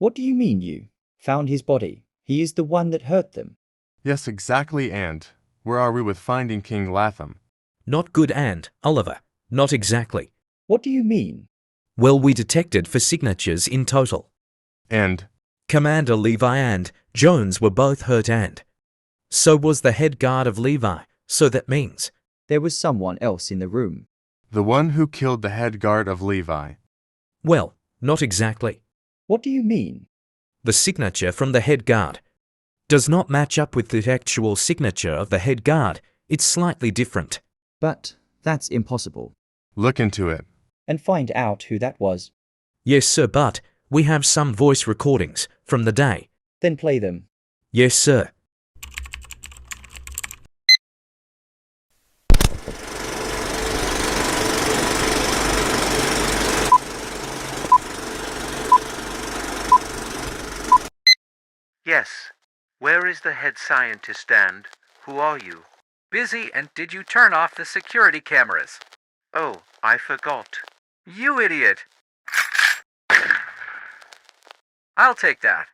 What do you mean you found his body? He is the one that hurt them. Yes, exactly, and where are we with finding King Latham? Not good, and, Oliver, not exactly. What do you mean? Well, we detected 4 signatures in total. And Commander Levi and Jones were both hurt, and so was the head guard of Levi, so that means There was someone else in the room. the one who killed the head guard of Levi. well, not exactly. What do you mean? The signature from the head guard does not match up with the actual signature of the head guard. It's slightly different. But that's impossible. Look into it. And find out who that was. Yes, sir, but we have some voice recordings from the day. Then play them. Yes, sir. Yes. Where is the head scientist and who are you? Busy, and did you turn off the security cameras? Oh, I forgot. You idiot! I'll take that.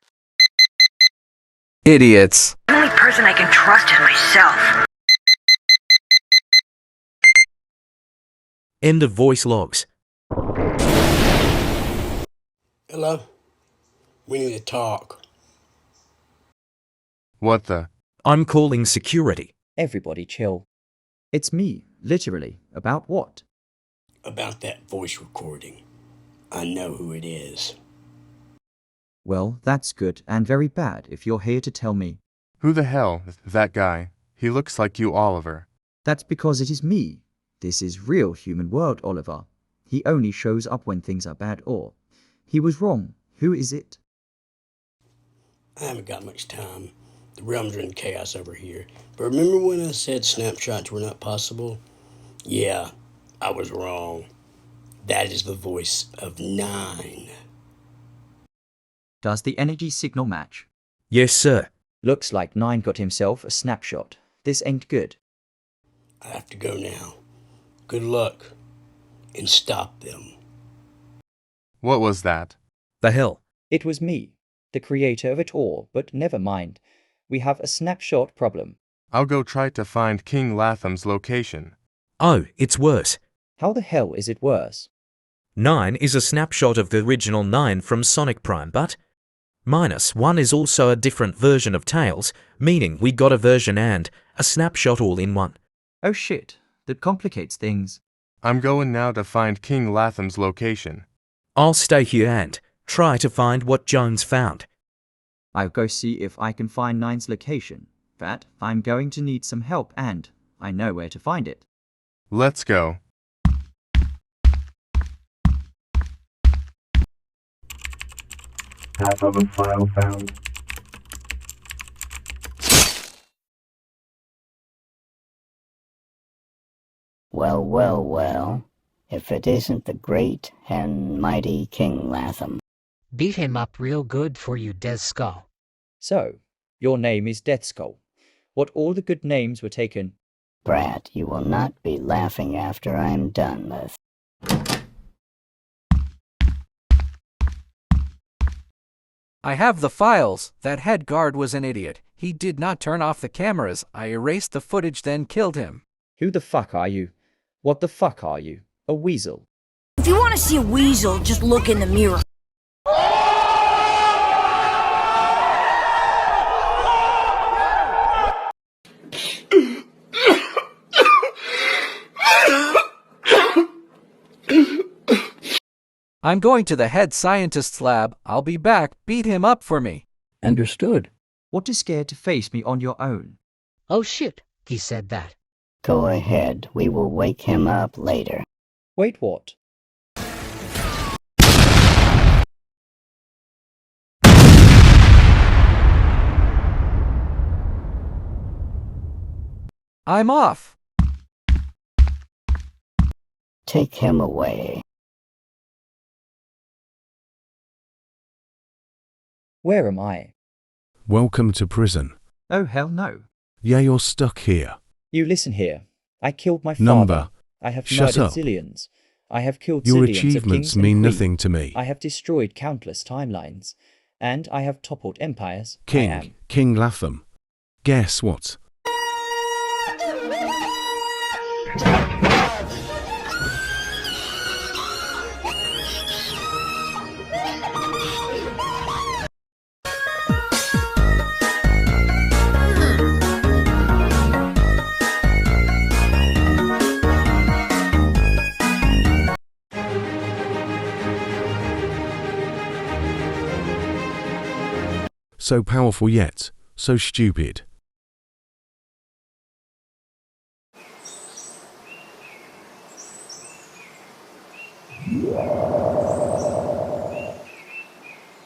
Idiots. The only person I can trust is myself. End of voice logs. Hello? We need to talk. What the? I'm calling security. Everybody chill. It's me, literally. About what? About that voice recording. I know who it is. Well, that's good and very bad if you're here to tell me. Who the hell is that guy? He looks like you, Oliver. That's because it is me. This is real human world, Oliver. He only shows up when things are bad or... He was wrong. Who is it? I haven't got much time. The realms are in chaos over here. But remember when I said snapshots were not possible? Yeah, I was wrong. That is the voice of 9. Does the energy signal match? Yes, sir. Looks like 9 got himself a snapshot. This ain't good. I have to go now. Good luck. And stop them. What was that? The hell? It was me, the creator of it all, but never mind. We have a snapshot problem. I'll go try to find King Latham's location. Oh, it's worse. How the hell is it worse? 9 is a snapshot of the original 9 from Sonic Prime, but -1 is also a different version of Tails, meaning we got a version and a snapshot all in one. Oh shit, that complicates things. I'm going now to find King Latham's location. I'll stay here and try to find what Jones found. I'll go see if I can find 9's location. But I'm going to need some help and I know where to find it. Let's go. Half of a file found. Well, well, well, if it isn't the great and mighty King Latham. Beat him up real good for you, Death Skull. So, your name is Death Skull. What all the good names were taken. Brat, you will not be laughing after I'm done with. I have the files. That head guard was an idiot. He did not turn off the cameras. I erased the footage, then killed him. Who the fuck are you? What the fuck are you? A weasel? If you want to see a weasel, just look in the mirror. I'm going to the head scientist's lab. I'll be back. Beat him up for me. Understood. What is scared to face me on your own? Oh shit, he said that. Go ahead, we will wake him up later. Wait, what? I'm off. Take him away. Where am I? Welcome to prison. Oh hell no. Yeah, you're stuck here. You listen here. I killed my father. Number. I have Shut murdered up. zillions. I have killed Your zillions of achievements kings and mean queens. nothing to me. I have destroyed countless timelines. And I have toppled empires. I King, am. King Latham. Guess what? So powerful yet so stupid.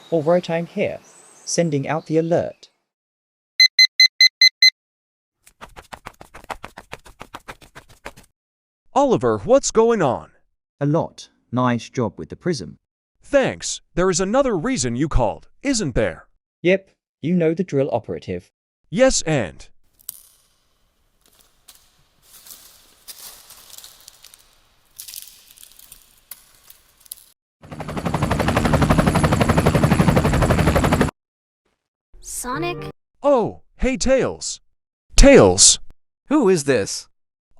All right, I'm here. Sending out the alert. Oliver, what's going on? A lot. Nice job with the prism. Thanks. There is another reason you called, isn't there? Yep, you know the drill, operative. Yes, and? Sonic? Oh, hey Tails. Tails! Who is this?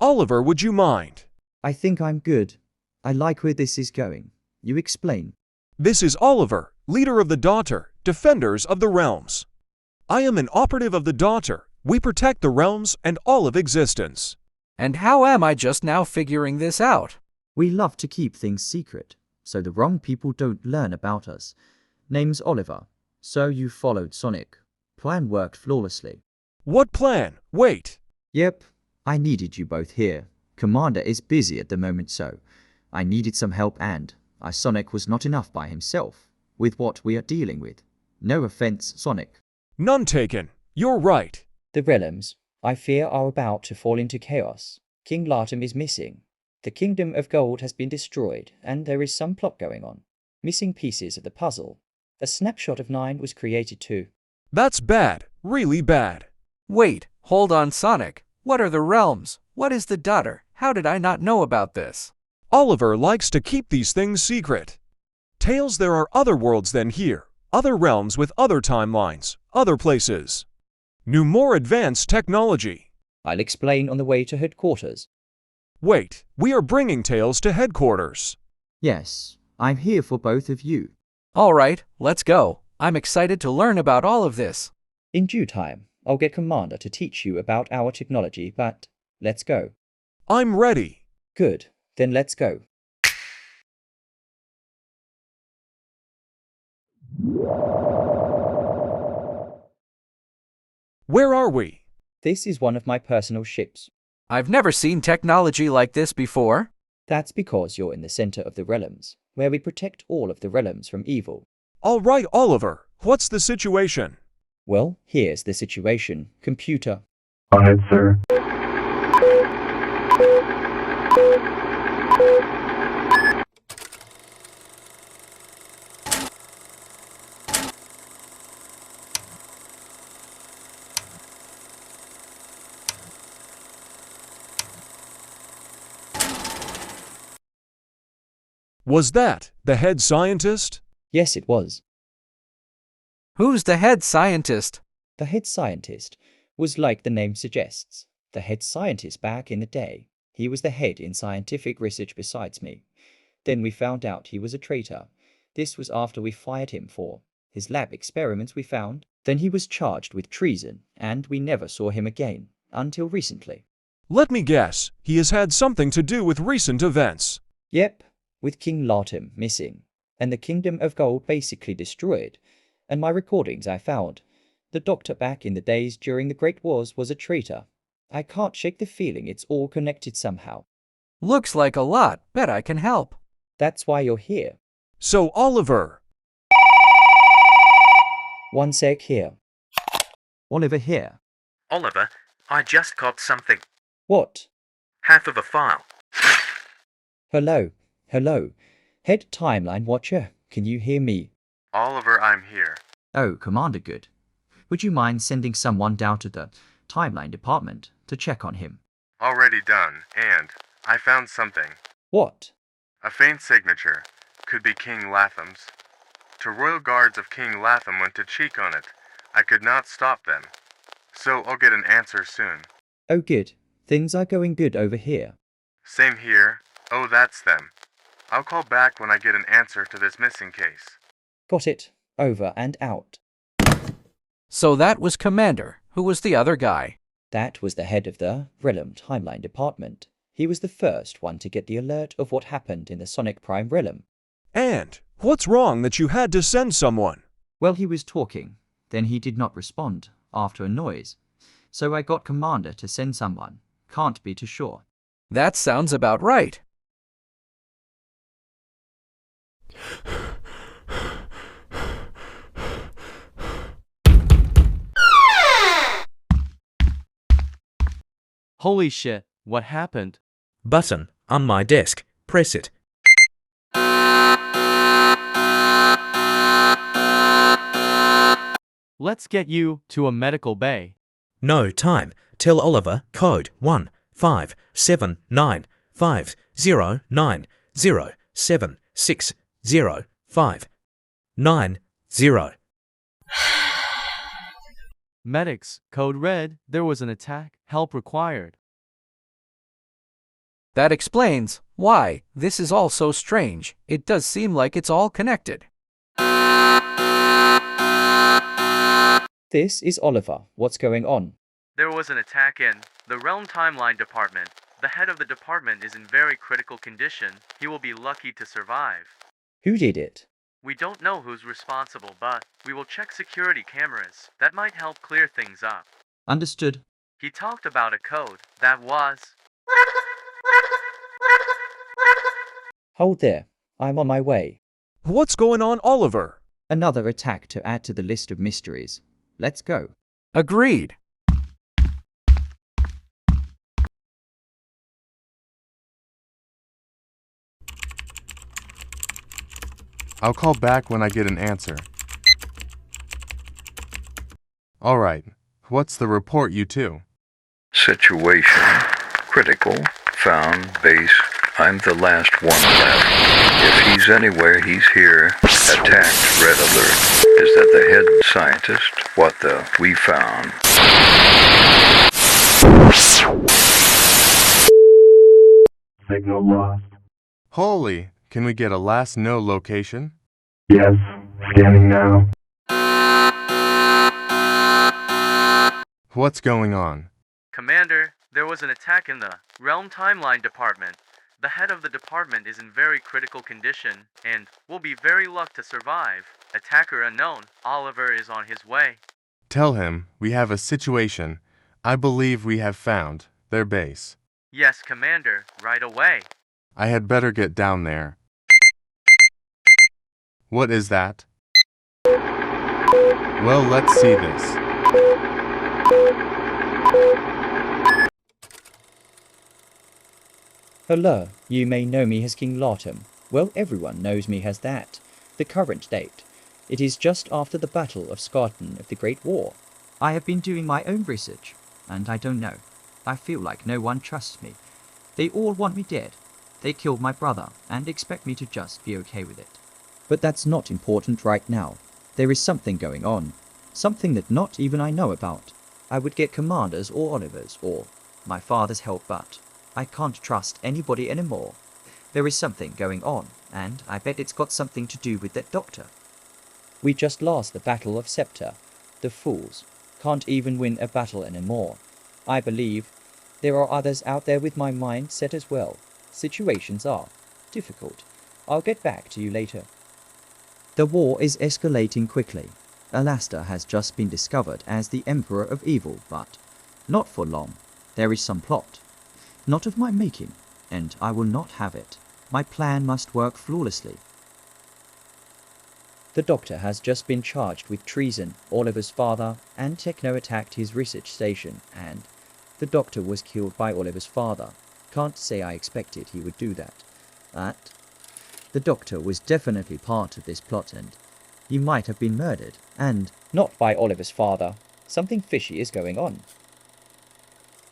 Oliver, would you mind? I think I'm good. I like where this is going. You explain. This is Oliver, leader of the Daughter, defenders of the realms. I am an operative of the Daughter. We protect the realms and all of existence. And how am I just now figuring this out? We love to keep things secret, so the wrong people don't learn about us. Name's Oliver. So you followed Sonic. Plan worked flawlessly. What plan? Wait. Yep, I needed you both here. Commander is busy at the moment, so I needed some help, and Sonic was not enough by himself with what we are dealing with. No offense, Sonic. None taken. You're right. The realms, I fear, are about to fall into chaos. King Latham is missing. The Kingdom of Gold has been destroyed, and there is some plot going on. Missing pieces of the puzzle. A snapshot of 9 was created too. That's bad. Really bad. Wait, hold on, Sonic. What are the realms? What is the Daughter? How did I not know about this? Oliver likes to keep these things secret. Tails, there are other worlds than here. Other realms with other timelines. Other places. New, more advanced technology. I'll explain on the way to headquarters. Wait, we are bringing Tails to headquarters. Yes, I'm here for both of you. All right, let's go. I'm excited to learn about all of this. In due time, I'll get Commander to teach you about our technology, but let's go. I'm ready. Good, then let's go. Where are we? This is one of my personal ships. I've never seen technology like this before. That's because you're in the center of the realms, where we protect all of the realms from evil. All right, Oliver. What's the situation? Well, here's the situation. Computer. Go ahead, sir. Was that the head scientist? Yes, it was. Who's the head scientist? The head scientist was like the name suggests. The head scientist back in the day. He was the head in scientific research besides me. Then we found out he was a traitor. This was after we fired him for his lab experiments, we found. Then he was charged with treason, and we never saw him again, until recently. Let me guess, he has had something to do with recent events. Yep, with King Latham missing, and the Kingdom of Gold basically destroyed. And my recordings I found. The doctor back in the days during the Great Wars was a traitor. I can't shake the feeling it's all connected somehow. Looks like a lot. Bet I can help. That's why you're here. So, Oliver. One sec here. Oliver here. Oliver, I just got something. What? Half of a file. Hello. Hello. Head Timeline Watcher, can you hear me? Oliver, I'm here. Oh, Commander, good. Would you mind sending someone down to the Timeline Department to check on him? Already done, and I found something. What? A faint signature. Could be King Latham's. Two royal guards of King Latham went to cheek on it. I could not stop them. So I'll get an answer soon. Oh good, things are going good over here. Same here. Oh, that's them. I'll call back when I get an answer to this missing case. Got it. Over and out. So that was Commander. Who was the other guy? That was the head of the Realm Timeline Department. He was the first one to get the alert of what happened in the Sonic Prime Realm. And what's wrong that you had to send someone? Well, he was talking. Then he did not respond after a noise. So I got Commander to send someone. Can't be too sure. That sounds about right. Holy shit, what happened? Button on my desk. Press it. Let's get you to a medical bay. No time. Tell Oliver code 157950760560590. Medics, code red, there was an attack, help required. That explains why this is all so strange. It does seem like it's all connected. This is Oliver. What's going on? There was an attack in the Realm Timeline Department. The head of the department is in very critical condition. He will be lucky to survive. Who did it? We don't know who's responsible, but we will check security cameras. That might help clear things up. Understood. He talked about a code that was... Hold there. I'm on my way. What's going on, Oliver? Another attack to add to the list of mysteries. Let's go. Agreed. I'll call back when I get an answer. All right. What's the report, you two? Situation. Critical. Found. Base. I'm the last one left. If he's anywhere, he's here. Attacked. Red alert. Is that the head scientist? What the? We found. Signal lost. Holy, can we get a last no location? Yes, scanning now. What's going on? Commander, there was an attack in the Realm Timeline Department. The head of the department is in very critical condition and will be very lucky to survive. Attacker unknown. Oliver is on his way. Tell him we have a situation. I believe we have found their base. Yes, Commander, right away. I had better get down there. What is that? Well, let's see this. Hello, you may know me as King Latham. Well, everyone knows me as that. The current date. It is just after the Battle of Scarton of the Great War. I have been doing my own research, and I don't know. I feel like no one trusts me. They all want me dead. They killed my brother, and expect me to just be okay with it. But that's not important right now. There is something going on. Something that not even I know about. I would get Commander's or Oliver's or my father's help, but I can't trust anybody anymore. There is something going on, and I bet it's got something to do with that doctor. We just lost the Battle of Scepter. The fools can't even win a battle anymore. I believe there are others out there with my mind set as well. Situations are difficult. I'll get back to you later. The war is escalating quickly. Alastair has just been discovered as the Emperor of Evil, but not for long. There is some plot. Not of my making, and I will not have it. My plan must work flawlessly. The doctor has just been charged with treason. Oliver's father and Techno attacked his research station, and the doctor was killed by Oliver's father. Can't say I expected he would do that. But the doctor was definitely part of this plot, and he might have been murdered, and not by Oliver's father. Something fishy is going on.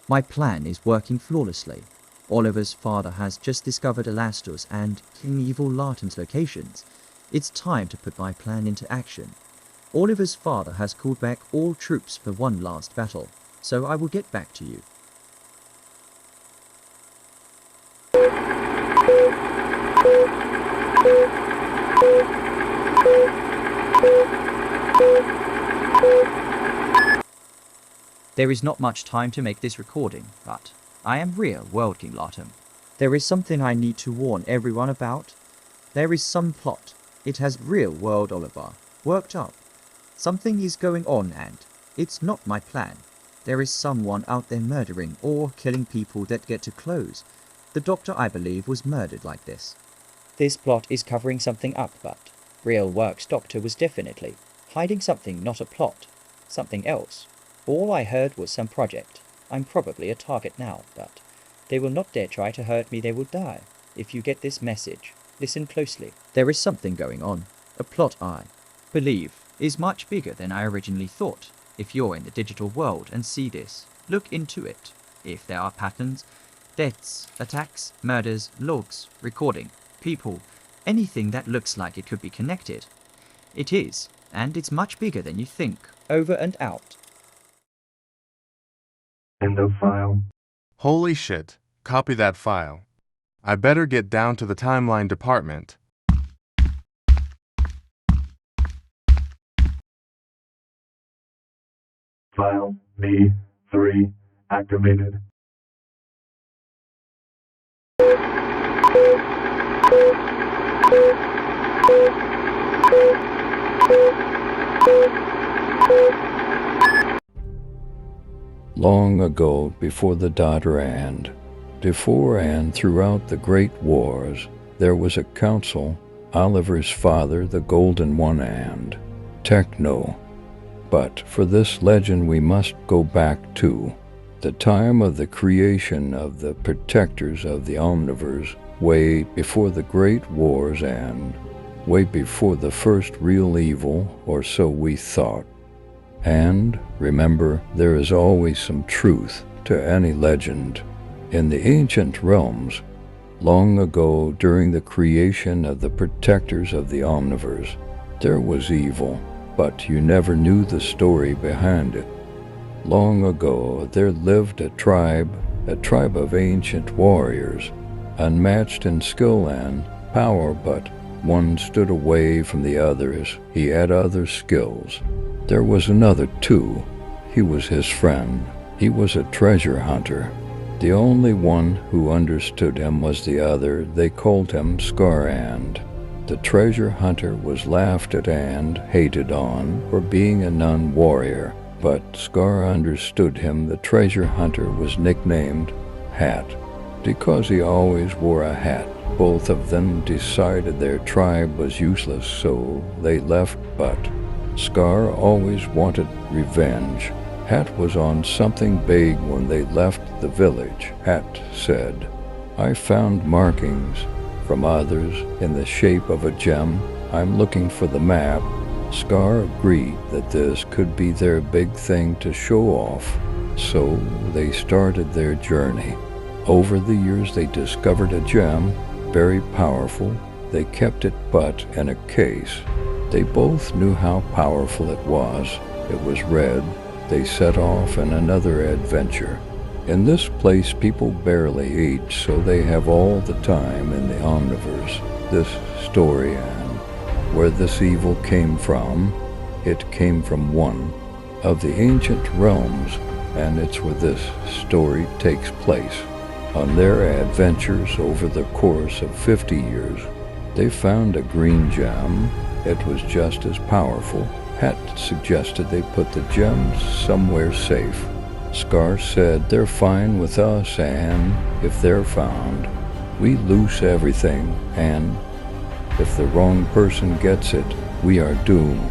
My plan is working flawlessly. Oliver's father has just discovered Alastair's and King Evil Latham's locations. It's time to put my plan into action. Oliver's father has called back all troops for one last battle, so I will get back to you. There is not much time to make this recording, but I am real World King Latham. There is something I need to warn everyone about. There is some plot. It has real world Oliver worked up. Something is going on and it's not my plan. There is someone out there murdering or killing people that get too close. The doctor, I believe, was murdered like this. This plot is covering something up, but real work's doctor was definitely hiding something, not a plot. Something else. All I heard was some project. I'm probably a target now, but they will not dare try to hurt me, they will die. If you get this message, listen closely. There is something going on. A plot I believe is much bigger than I originally thought. If you're in the digital world and see this, look into it. If there are patterns, deaths, attacks, murders, logs, recording, people, anything that looks like it could be connected. It is, and it's much bigger than you think. Over and out. End of file. Holy shit. Copy that file. I better get down to the timeline department. File B3 activated. Long ago, before the daughter and throughout the great wars, there was a council, Oliver's father, the Golden One, and Techno. But for this legend we must go back to the time of the creation of the protectors of the Omnivores, way before the great wars and way before the first real evil, or so we thought. And remember, there is always some truth to any legend. In the ancient realms, long ago during the creation of the protectors of the Omnivores, there was evil, but you never knew the story behind it. Long ago there lived a tribe of ancient warriors, unmatched in skill and power, but one stood away from the others. He had other skills. There was another too. He was his friend. He was a treasure hunter. The only one who understood him was the other. They called him Scar, and the treasure hunter was laughed at and hated on for being a non-warrior. But Scar understood him. The treasure hunter was nicknamed Hat because he always wore a hat. Both of them decided their tribe was useless, so they left, but Scar always wanted revenge. Hat was on something big when they left the village. Hat said, "I found markings from others in the shape of a gem. I'm looking for the map." Scar agreed that this could be their big thing to show off, so they started their journey. Over the years they discovered a gem, very powerful. They kept it but in a case. They both knew how powerful it was. It was red. They set off on another adventure. In this place people barely age, so they have all the time in the Omnivores. This story and where this evil came from, it came from one of the ancient realms, and it's where this story takes place. On their adventures over the course of 50 years, they found a green gem. It was just as powerful. Hat suggested they put the gems somewhere safe. Scar said, "They're fine with us, and if they're found, we lose everything, and if the wrong person gets it, we are doomed."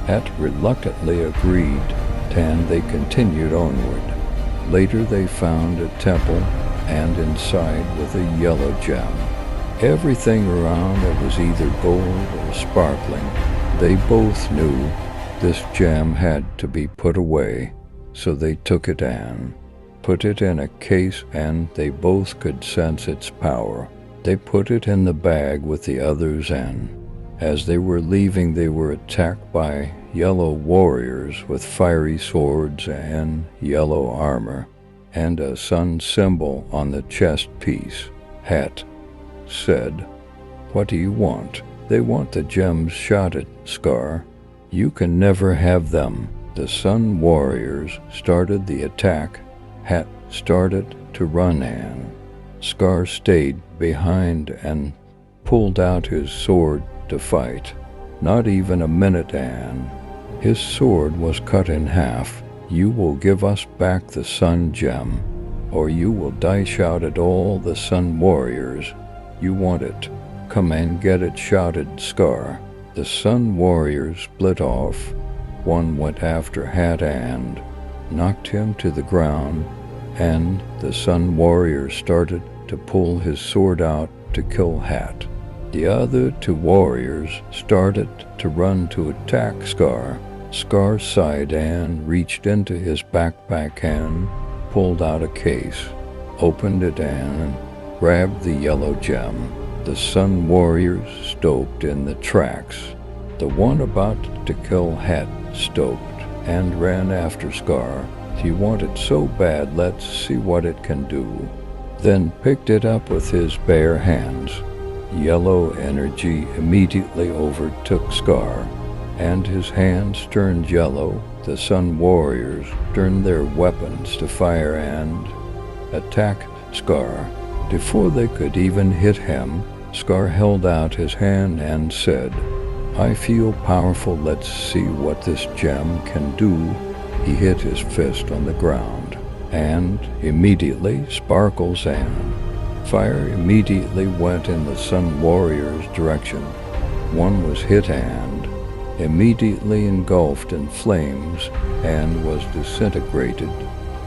Hat reluctantly agreed, and they continued onward. Later they found a temple, and inside was a yellow gem. Everything around it was either gold or sparkling. They both knew this gem had to be put away, so they took it and put it in a case, and they both could sense its power. They put it in the bag with the others, and As they were leaving, they were attacked by yellow warriors with fiery swords and yellow armor, and a sun symbol on the chest piece. Het said, "What do you want?" "They want the gems," shouted Scar. "You can never have them." The Sun Warriors started the attack. Het started to run, and Scar stayed behind and pulled out his sword to fight. Not even a minute, and his sword was cut in half. "You will give us back the Sun Gem, or you will die," shouted all the Sun Warriors. "You want it? Come and get it," shouted Scar. The Sun Warriors split off. One went after Het and knocked him to the ground, and the Sun Warrior started to pull his sword out to kill Het. The other two warriors started to run to attack Scar. Scar sighed and reached into his backpack and pulled out a case, opened it and grabbed the yellow gem. The Sun Warriors stopped in the tracks. The one about to kill Het stopped and ran after Scar. "If you want it so bad, let's see what it can do." Then picked it up with his bare hands. Yellow energy immediately overtook Scar, and his hands turned yellow. The Sun Warriors turned their weapons to fire and attacked Scar. Before they could even hit him, Scar held out his hand and said, "I feel powerful. Let's see what this gem can do." He hit his fist on the ground, and immediately sparkles and fire immediately went in the Sun Warriors' direction. One was hit and immediately engulfed in flames and was disintegrated.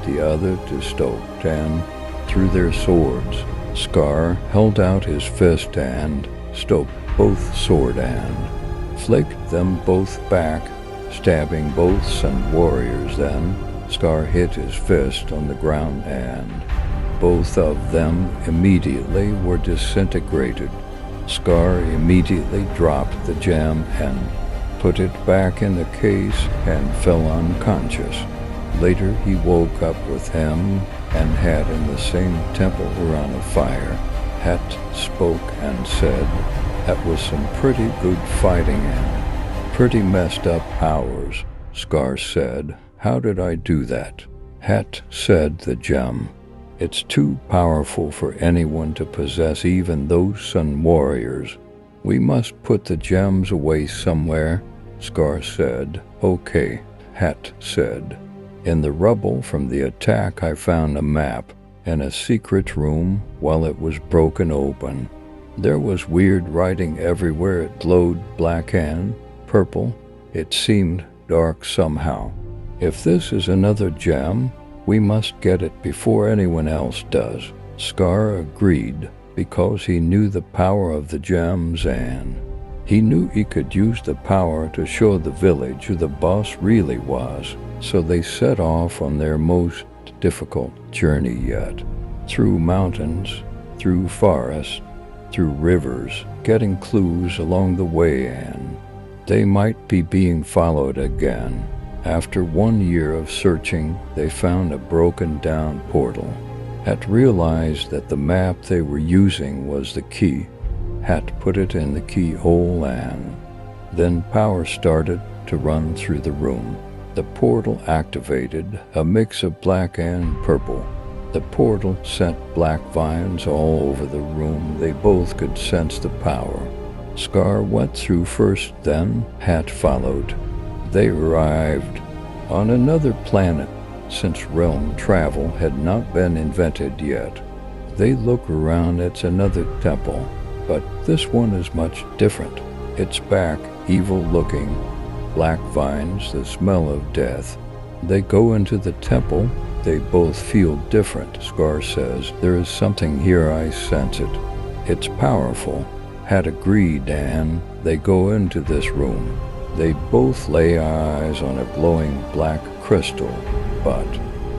The other two stopped and threw their swords. Scar held out his fist and stopped both sword and flicked them both back, stabbing both Sun Warriors. Then Scar hit his fist on the ground and both of them immediately were disintegrated. Scar immediately dropped the gem and put it back in the case and fell unconscious. Later he woke up with him and Het in the same temple around a fire. Het spoke and said, "That was some pretty good fighting and pretty messed up powers." Scar said, "How did I do that?" Het said, "The gem. It's too powerful for anyone to possess, even those Sun Warriors. We must put the gems away somewhere." Scar said, "Okay," Het said. "In the rubble from the attack I found a map in a secret room while it was broken open. There was weird writing everywhere. It glowed black and purple. It seemed dark somehow. If this is another gem, we must get it before anyone else does." Scar agreed because he knew the power of the gems, and he knew he could use the power to show the village who the boss really was. So they set off on their most difficult journey yet, through mountains, through forests, through rivers, getting clues along the way, and they might be being followed again. After 1 year of searching, they found a broken-down portal. Het realized that the map they were using was the key. Het put it in the keyhole, and then power started to run through the room. The portal activated, a mix of black and purple. The portal sent black vines all over the room. They both could sense the power. Scar went through first, then Het followed. They arrived on another planet, since realm travel had not been invented yet. They look around. It's another temple, but this one is much different. It's back, evil-looking, black vines, the smell of death. They go into the temple. They both feel different. Scar says, "There is something here, I sense it. It's powerful." Het agreed, and they go into this room. They both lay eyes on a glowing black crystal, but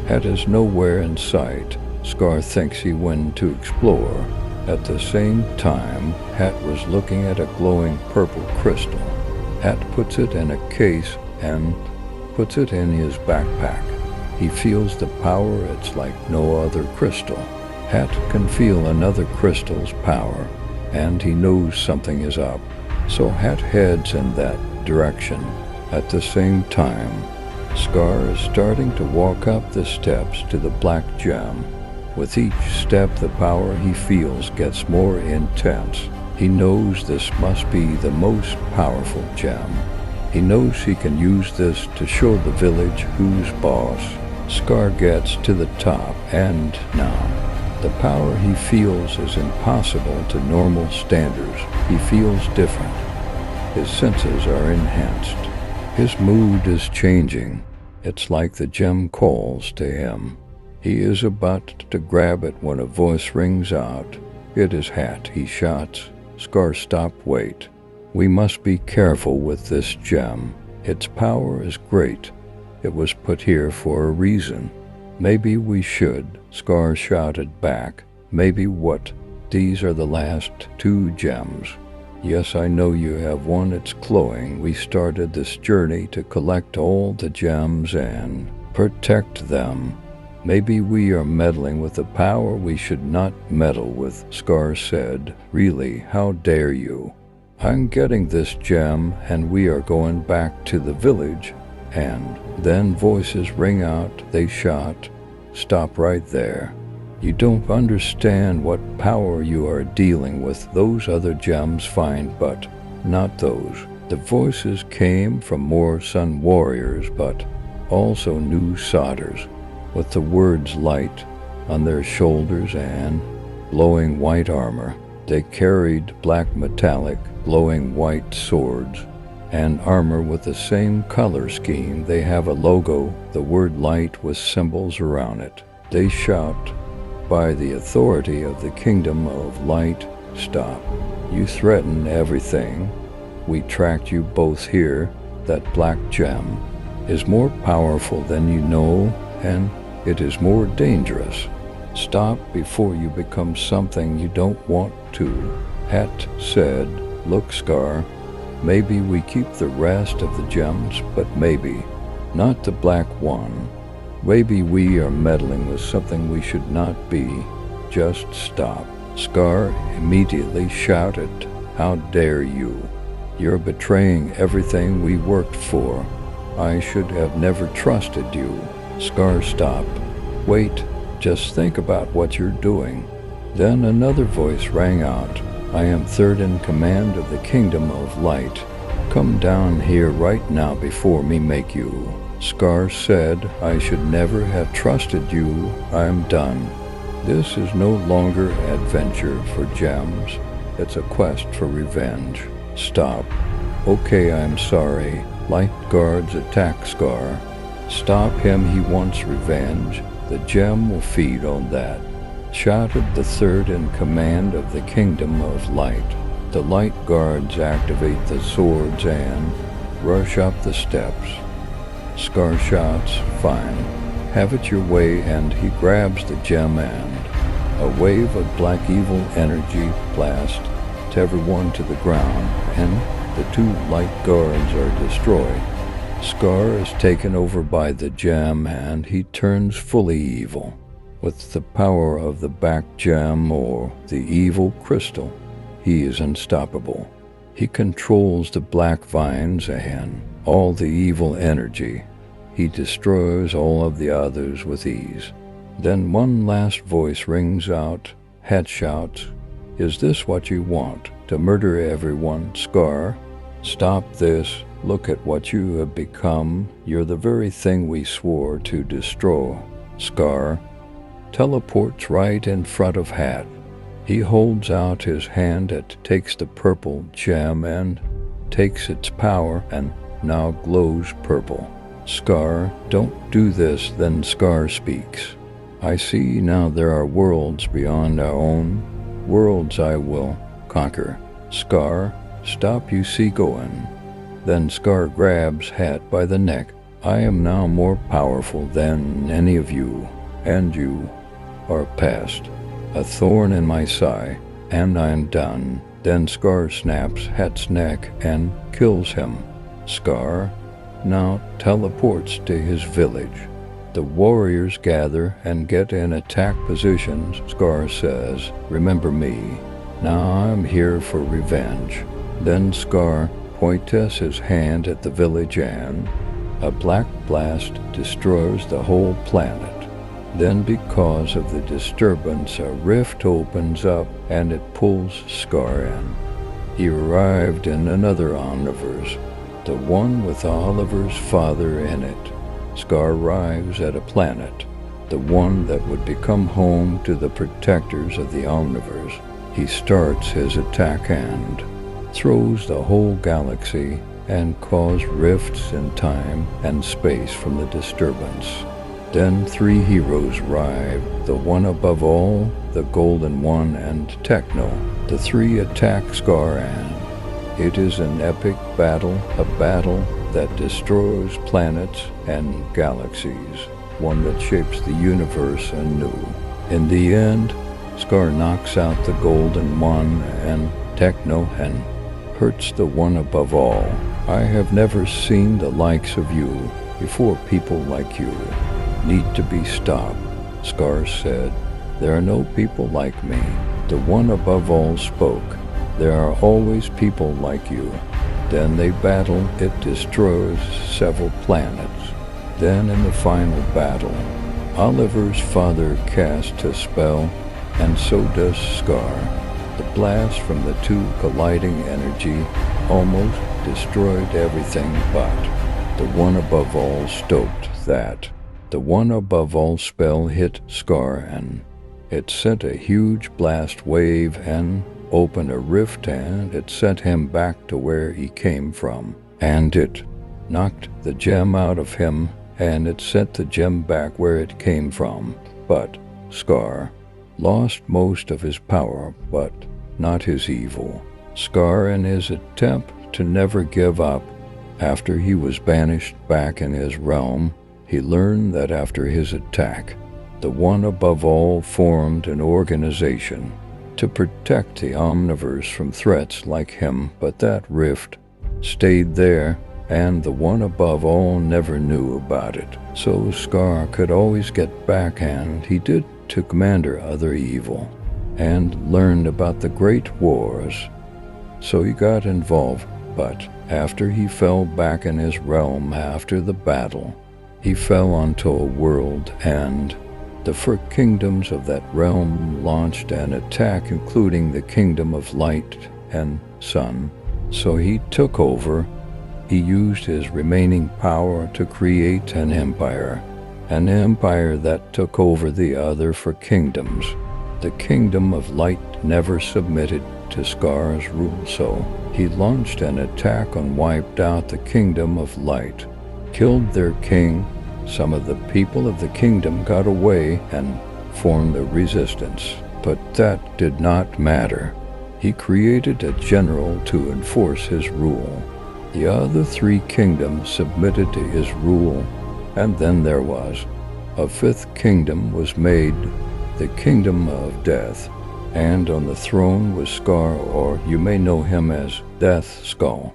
Het is nowhere in sight. Scar thinks he went to explore. At the same time, Hat was looking at a glowing purple crystal. Hat puts it in a case and puts it in his backpack. He feels the power. It's like no other crystal. Hat can feel another crystal's power, and he knows something is up. So Hat heads in that direction. At the same time, Scar is starting to walk up the steps to the black gem. With each step, the power he feels gets more intense. He knows this must be the most powerful gem. He knows he can use this to show the village who's boss. Scar gets to the top, and now, the power he feels is impossible to normal standards. He feels different. His senses are enhanced. His mood is changing. It's like the gem calls to him. He is about to grab it when a voice rings out. It is Hat. He shouts, "Scar, stop, wait. We must be careful with this gem. Its power is great. It was put here for a reason. Maybe we should," Scar shouted back. "Maybe what? These are the last 2 gems. Yes, I know you have one. It's glowing. We started this journey to collect all the gems and protect them. Maybe we are meddling with a power we should not meddle with," Scar said. "Really, how dare you? I'm getting this gem, and we are going back to the village." And then voices ring out. They shout, "Stop right there. You don't understand what power you are dealing with. Those other gems fine, but not those." The voices came from more Sun Warriors, but also new Sodders, with the words light on their shoulders and glowing white armor. They carried black metallic, glowing white swords and armor with the same color scheme. They have a logo, the word light with symbols around it. They shout, "By the authority of the kingdom of light, stop. You threaten everything. We tracked you both here. That black gem is more powerful than you know, and it is more dangerous. Stop before you become something you don't want to." Hat said, "Look, Scar, maybe we keep the rest of the gems, but maybe not the black one. Maybe we are meddling with something we should not be. Just stop." Scar immediately shouted, "How dare you? You're betraying everything we worked for. I should have never trusted you." Scar stopped. "Wait, just think about what you're doing." Then another voice rang out, "I am third in command of the kingdom of light. Come down here right now before me make you." Scar said, "I should never have trusted you. I'm done. This is no longer adventure for gems. It's a quest for revenge. Stop." "Okay, I'm sorry." Light guards attack Scar. "Stop him. He wants revenge. The gem will feed on that," shouted the third in command of the kingdom of light. The light guards activate the swords and rush up the steps. Scar shouts, "Fine, have it your way," and he grabs the gem, and a wave of black evil energy blasts everyone to the ground, and the 2 light guards are destroyed. Scar is taken over by the gem, and he turns fully evil. With the power of the back gem, or the evil crystal, he is unstoppable. He controls the black vines and all the evil energy. He destroys all of the others with ease. Then one last voice rings out. Hat shouts, "Is this what you want? To murder everyone, Scar? Stop this. Look at what you have become. You're the very thing we swore to destroy." Scar teleports right in front of Hat. He holds out his hand. It takes the purple gem and takes its power and now glows purple. "Scar, don't do this." Then Scar speaks. "I see now there are worlds beyond our own. Worlds I will conquer. Scar, stop you see going." Then Scar grabs Hat by the neck. "I am now more powerful than any of you, and you are past. A thorn in my side. and I'm done. Then Scar snaps Het's neck and kills him. Scar now teleports to his village. The warriors gather and get in attack positions. Scar says, "Remember me. Now I'm here for revenge." Then Scar points his hand at the village and a black blast destroys the whole planet. Then because of the disturbance, a rift opens up and it pulls Scar in. He arrived in another omniverse, the one with Oliver's father in it. Scar arrives at a planet, the one that would become home to the protectors of the omniverse. He starts his attack and throws the whole galaxy and cause rifts in time and space from the disturbance. Then 3 heroes arrive, the one above all, the Golden One, and Techno. The 3 attack Scar and it is an epic battle, a battle that destroys planets and galaxies, one that shapes the universe anew. In the end, Scar knocks out the Golden One and Techno and hurts the one above all. "I have never seen the likes of you before. People like you need to be stopped," Scar said. "There are no people like me." The one above all spoke. "There are always people like you." Then they battle. It destroys several planets. Then in the final battle, Oliver's father casts a spell, and so does Scar. The blast from the 2 colliding energy almost destroyed everything, but the one above all stopped that. The one above all spell hit Scar and it sent a huge blast wave and opened a rift, and it sent him back to where he came from. And it knocked the gem out of him, and it sent the gem back where it came from. But Scar lost most of his power, but not his evil. Scar, in his attempt to never give up, after he was banished back in his realm, he learned that after his attack, the one above all formed an organization to protect the omniverse from threats like him, but that rift stayed there, and the one above all never knew about it. So Scar could always get back, and he did to Commander Other Evil, and learned about the Great Wars. So he got involved, but after he fell back in his realm after the battle, he fell onto a world, and the 4 kingdoms of that realm launched an attack, including the Kingdom of Light and Sun. So he took over. He used his remaining power to create an empire that took over the other 4 kingdoms. The Kingdom of Light never submitted to Scar's rule, so he launched an attack and wiped out the Kingdom of Light, killed their king. Some of the people of the kingdom got away and formed a resistance, but that did not matter. He created a general to enforce his rule. The other 3 kingdoms submitted to his rule, and then there was a 5th kingdom was made, the Kingdom of Death, and on the throne was Scar, or you may know him as Death Skull.